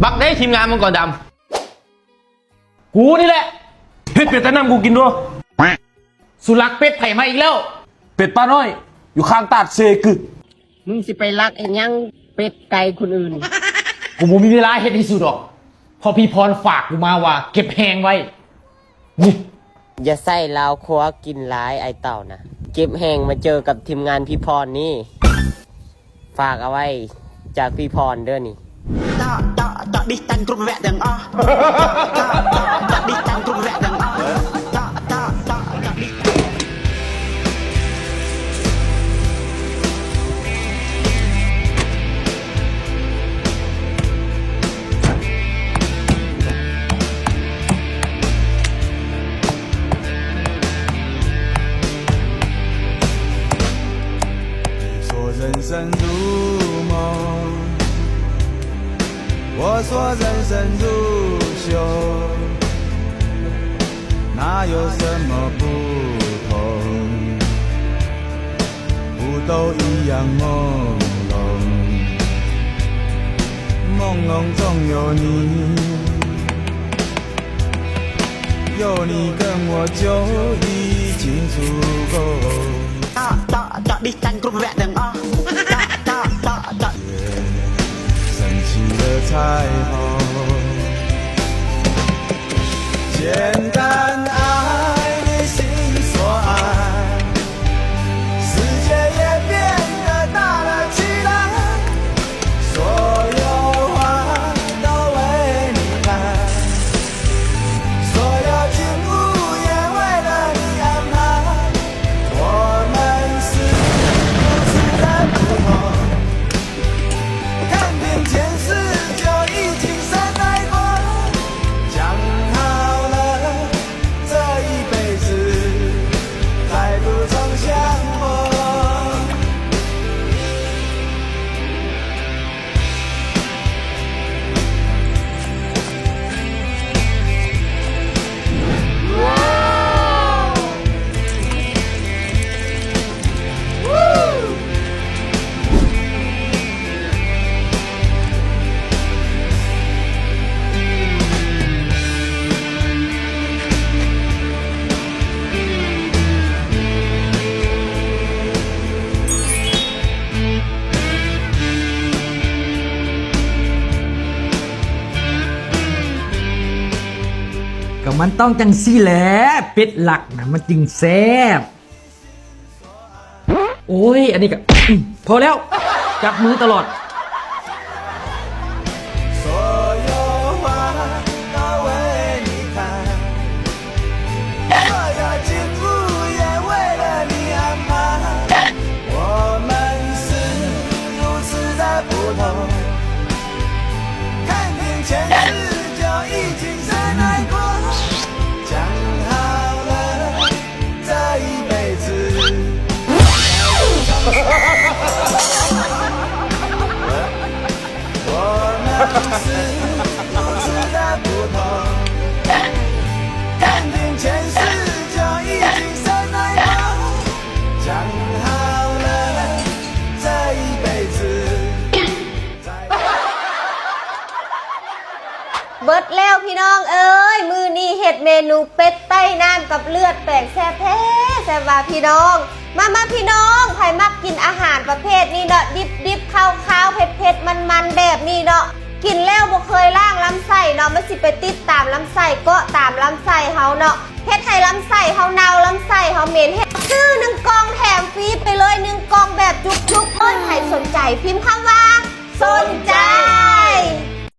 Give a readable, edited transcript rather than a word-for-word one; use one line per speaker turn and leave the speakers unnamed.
บักได้ทีมงานมังกรดำ
กูนี่แหละเฮ็ดเป็ดแต่น้ำกูกินด้วย
สุรักเป็ดไผ่มาอีกแล้ว
เป็ดป้าน้อยอยู่ข้างตาดเซกึ
มึงสิไปรักไอ้ยังเป็ดไก่คนอื่น
กูบ่มีเวลาเฮ็ดให้สุดหรอกพอพี่พรฝากกูมาว่าเก็บแหงไว้นี่
อย่าใส่ลาวครัวกินร้ายไอเต่านะเก็บแหงมาเจอกับทีมงานพี่พรนี่ฝากเอาไว้จากพี่พรเด้อนี่
tak đi tanគ្រប់វគ្គទាំងអស់tak đi tanគ្រប់វគ្គទាំងអស់tak đi
说人生如梦，我说人生如秀，哪有什么不同？不都一样朦胧，朦胧中有你，有你跟我就已经足够。
tak đi tanគ្រប់វគ្គទាំងអស់tak
升起了彩虹，简单爱你心所爱，世界也变得大了起来，所有花都为你开，所有景物也为了你安排，我们是如此的不同。看遍前世就已经深爱过，讲好了这一辈子再不曾相逢。
ก็มันต้องจังซี่แหละเป็ดหลักนะมันจึงแซ่บโอ้ยอันนี้ก็พอแล้วจับมือตลอด
所有花都为你开，所有景物也为了你安排，我们是如此的不同。看遍前世就已经深爱过，讲好了这一辈子。我们是如此的不同，看遍前世就已经深爱过，讲好了这一辈子。
เบิดแล้วพี่น้องเอ้ยมือนี้เห็ดเมนูเป็ดใต้น้ำกับเลือดแปลกแซ่บแท้แซ่บว่าพี่น้องมาพี่น้องใครมักกินอาหารประเภทนี้เนาะดิบข้าวเผ็ดมันแบบนี้เนาะกินแล้วบ่เคยล่างลำไส้เนาะมันสิไปติดตามลำไส้ก็ตามลำไส้เฮาเนาะเฮ็ดให้ลำไส้เฮาเน่าลำไส้เฮาเหม็นเฮ็ดซื้อ1กล่องแถมฟรีไปเลย1กล่องแบบจุกๆใครสนใจพิมพ์คำว่าสนใจ